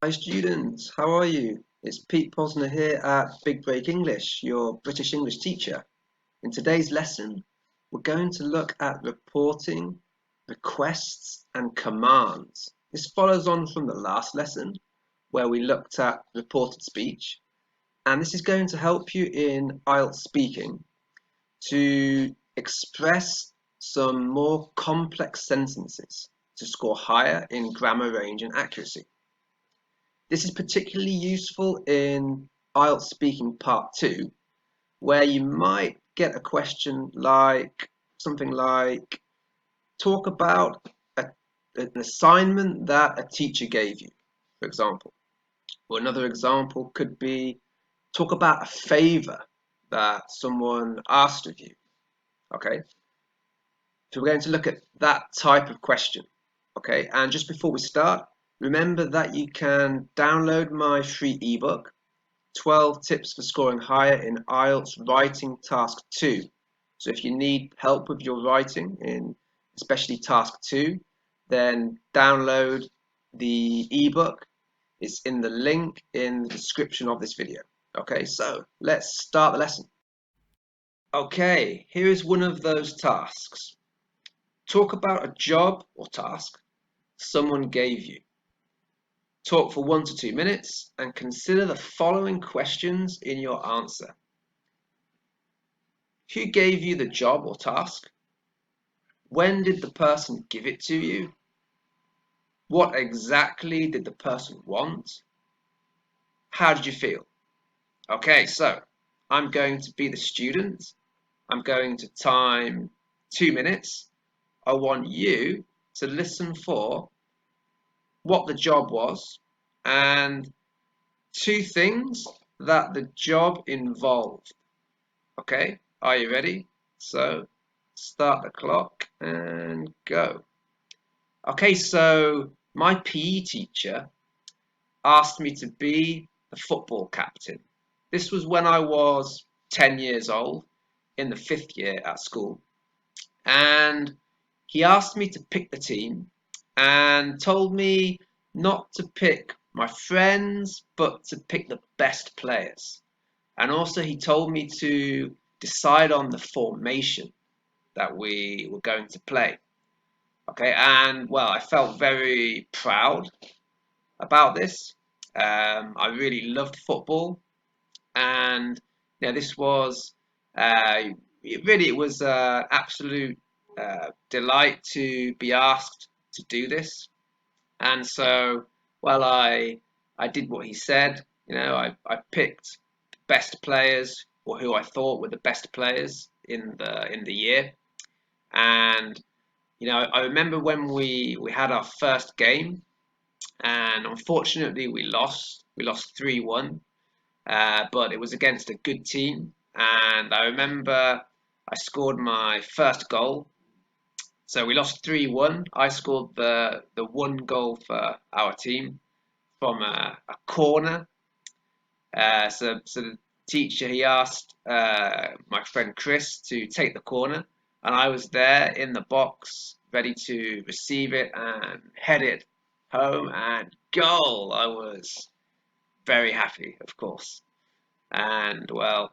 Hi students, how are you? It's Pete Posner here at Big Break English, your British English teacher. In today's lesson, we're going to look at reporting, requests and commands. This follows on from the last lesson where we looked at reported speech, and this is going to help you in IELTS speaking to express some more complex sentences to score higher in grammar range and accuracy. This is particularly useful in IELTS Speaking Part 2, where you might get a question like something like, talk about an assignment that a teacher gave you, for example. Or another example could be, talk about a favor that someone asked of you. Okay, so we're going to look at that type of question. Okay, and just before we start, remember that you can download my free ebook 12 tips for scoring higher in IELTS writing task 2. So if you need help with your writing in especially task 2, then download the ebook. It's in the link in the description of this video. Okay, so let's start the lesson. Okay, here is one of those tasks. Talk about a job or task someone gave you. Talk for 1 to 2 minutes and consider the following questions in your answer. Who gave you the job or task? When did the person give it to you? What exactly did the person want? How did you feel? Okay, so I'm going to be the student. I'm going to time 2 minutes. I want you to listen for what the job was and 2 things that the job involved. Okay, are you ready? So start the clock and go. Okay, so my PE teacher asked me to be the football captain. This was when I was 10 years old in the 5th year at school. And he asked me to pick the team and told me not to pick my friends, but to pick the best players. And also he told me to decide on the formation that we were going to play. Okay, and well, I felt very proud about this. I really loved football, and this was it was absolute delight to be asked to do this. And so, well, I did what he said. I picked best players or who I thought were the best players in the year, and I remember when we had our first game, and unfortunately we lost. We lost 3-1, but it was against a good team. And I remember I scored my first goal. So we lost 3-1. I scored the one goal for our team from a corner. So the teacher, he asked my friend Chris to take the corner, and I was there in the box ready to receive it and head it home and goal. I was very happy, of course. And well,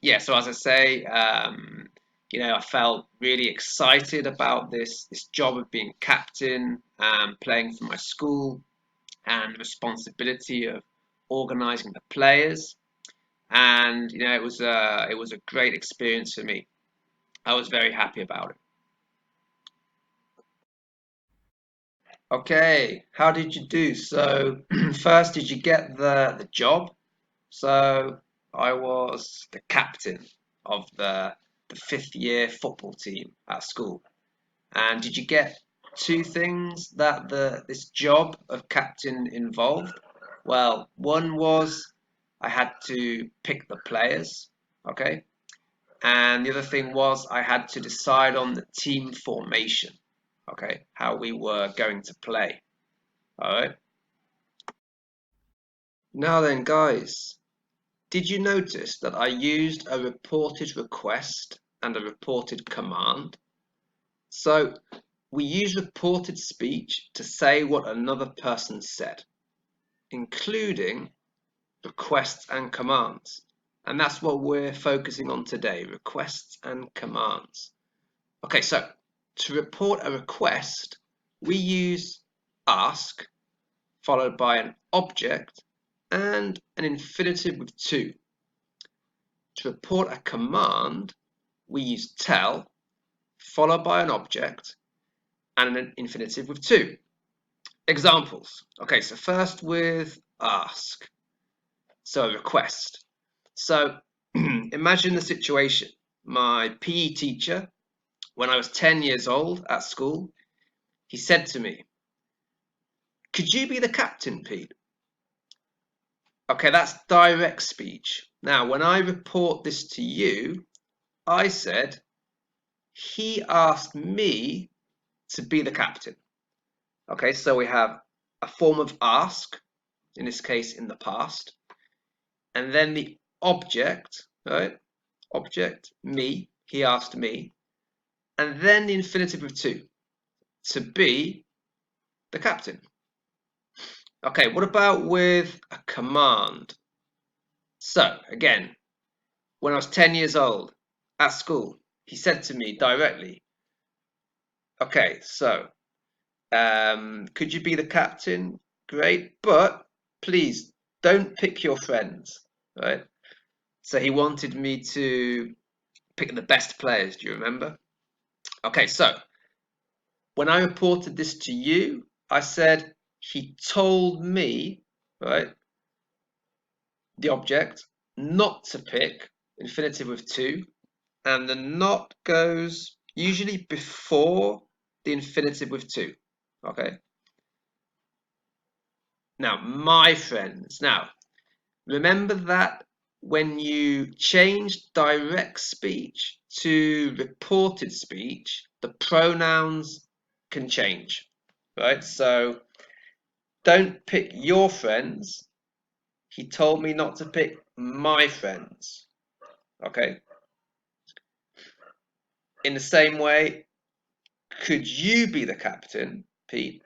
yeah, so as I say, I felt really excited about this job of being captain, playing for my school, and the responsibility of organising the players. And it was a great experience for me. I was very happy about it. Okay, how did you do? So first, did you get the job? So I was the captain of the 5th year football team at school. And did you get 2 things that this job of captain involved? Well, one was I had to pick the players, okay? And the other thing was I had to decide on the team formation, okay? How we were going to play. All right. Now then, guys, did you notice that I used a reported request and a reported command? So we use reported speech to say what another person said. including requests and commands. And that's what we're focusing on today, requests and commands. Okay, so to report a request, we use ask, followed by an object and an infinitive with to. To report a command, we use tell, followed by an object and an infinitive with to. Examples. Okay, so first with ask. So a request. So imagine the situation. My PE teacher, when I was 10 years old at school, he said to me, "Could you be the captain, Pete?" Okay, that's direct speech. Now, when I report this to you, I said, he asked me to be the captain. Okay, so we have a form of ask, in this case in the past, and then the object, right? Object, me, he asked me, and then the infinitive with to be the captain. Okay, what about with a command? So, again, when I was 10 years old at school, he said to me directly, okay, so could you be the captain? Great, but please don't pick your friends, right? So he wanted me to pick the best players, do you remember? Okay, so when I reported this to you, I said he told me, right, the object, not to pick, infinitive with to, and the not goes usually before the infinitive with to, okay? Now, my friends. Now, remember that when you change direct speech to reported speech, the pronouns can change, right? So don't pick your friends. He told me not to pick my friends, okay? In the same way, could you be the captain, Pete?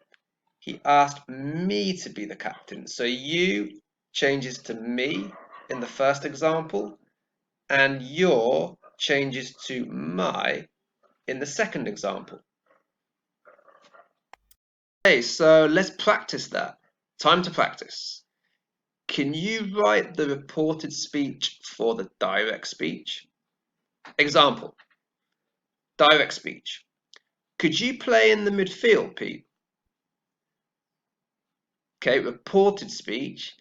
He asked me to be the captain. So you changes to me in the first example, and your changes to my in the second example. Okay, so let's practice that. Time to practice. Can you write the reported speech for the direct speech? Example, direct speech. Could you play in the midfield, Pete? Okay, reported speech.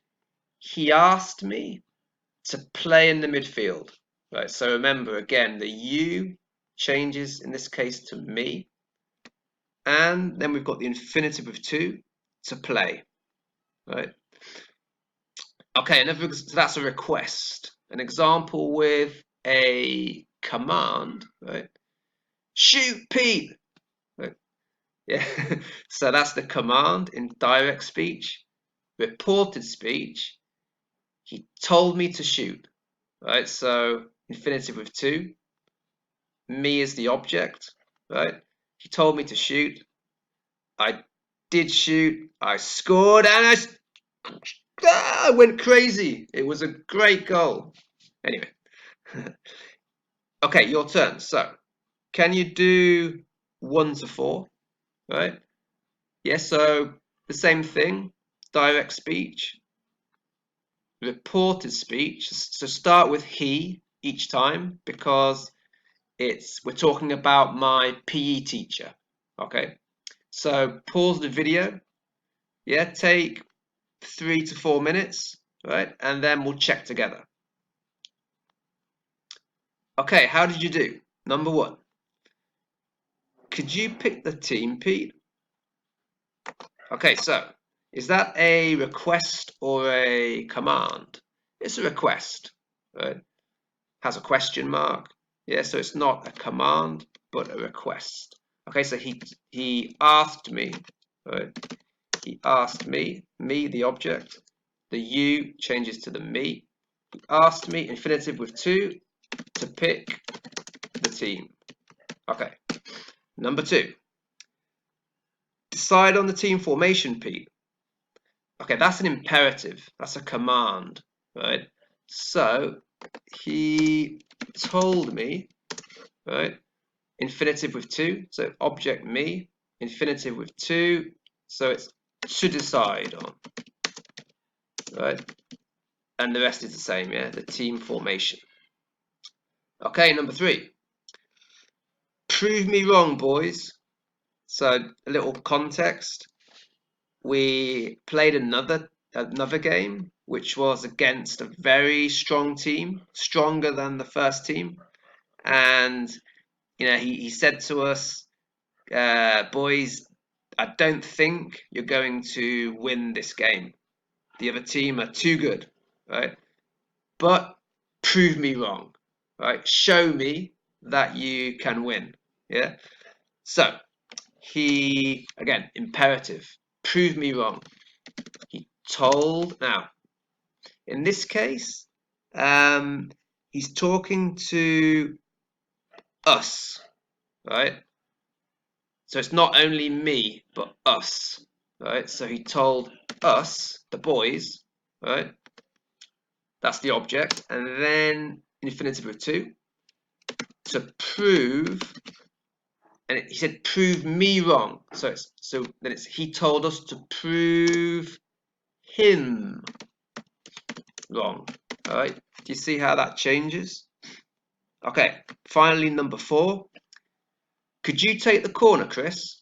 He asked me to play in the midfield. Right, so remember again, the you changes in this case to me. And then we've got the infinitive of to play. Right. Okay, and so that's a request. An example with a command, right? Shoot, Pete. Right. Yeah. So that's the command in direct speech. Reported speech. He told me to shoot. Right. So infinitive with to. Me is the object. Right. He told me to shoot. I did shoot. I scored, and I went crazy. It was a great goal. Anyway. Okay, your turn. So, can you do 1 to 4? Right? Yes, so the same thing. Direct speech, reported speech. So start with he each time because we're talking about my PE teacher. Okay. So pause the video. Yeah, take 3 to 4 minutes, right? And then we'll check together. Okay, how did you do? Number 1. Could you pick the team, Pete? Okay, so is that a request or a command? It's a request, right? Has a question mark. Yeah, so it's not a command, but a request. Okay, so he asked me, right? He asked me the object. The you changes to the me. He asked me, infinitive with to pick the team. Okay. Number 2. Decide on the team formation, Pete. Okay, that's an imperative. That's a command, right? So he told me, right? Infinitive with to, so object me, infinitive with to, so it's to decide on, right? And the rest is the same, yeah, the team formation. Okay, number 3. Prove me wrong, boys. So a little context. We played another game, which was against a very strong team, stronger than the first team. And he said to us, boys, I don't think you're going to win this game. The other team are too good, right? But prove me wrong, right? Show me that you can win, yeah? So he, again, imperative, prove me wrong. He told, now, in this case, he's talking to us, right? So it's not only me, but us, right? So he told us, the boys, right? That's the object. And then infinitive with to prove, and he said, prove me wrong. So then he told us to prove him wrong. All right. Do you see how that changes? Okay. Finally, number 4. Could you take the corner, Chris?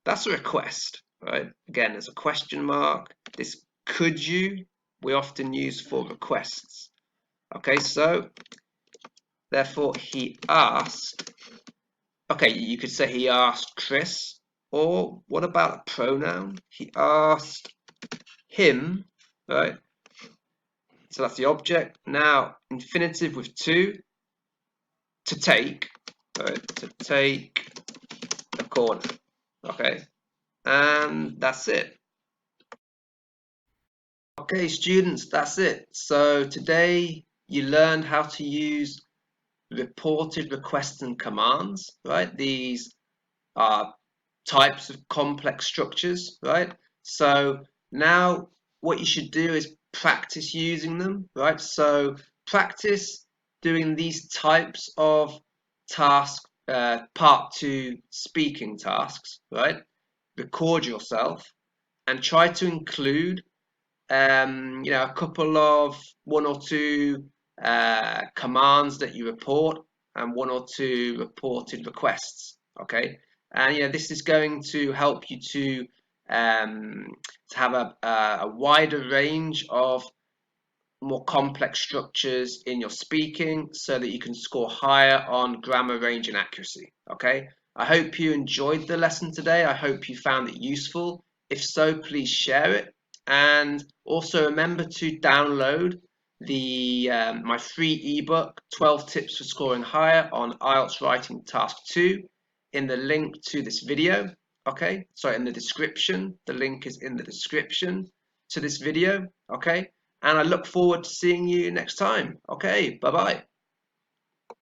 That's a request, right? Again, there's a question mark. This could you we often use for requests. Okay, so therefore he asked. Okay, you could say he asked Chris, or what about a pronoun? He asked him, right? So that's the object. Now, infinitive with to take, right? To take the corner, okay? And that's it. Okay, students, that's it. So today you learned how to use reported requests and commands, right? These are types of complex structures, right? So now what you should do is practice using them, right? So practice doing these types of tasks, part 2 speaking tasks, right? Record yourself and try to include a couple of 1 or 2 commands that you report and 1 or 2 reported requests. Okay, and this is going to help you to have a wider range of more complex structures in your speaking so that you can score higher on grammar, range, and accuracy. Okay, I hope you enjoyed the lesson today. I hope you found it useful. If so, please share it. And also remember to download the my free ebook, 12 Tips for Scoring Higher on IELTS Writing Task 2 in the link to this video. Okay, so in the description, the link is in the description to this video. Okay, and I look forward to seeing you next time. Okay, bye-bye.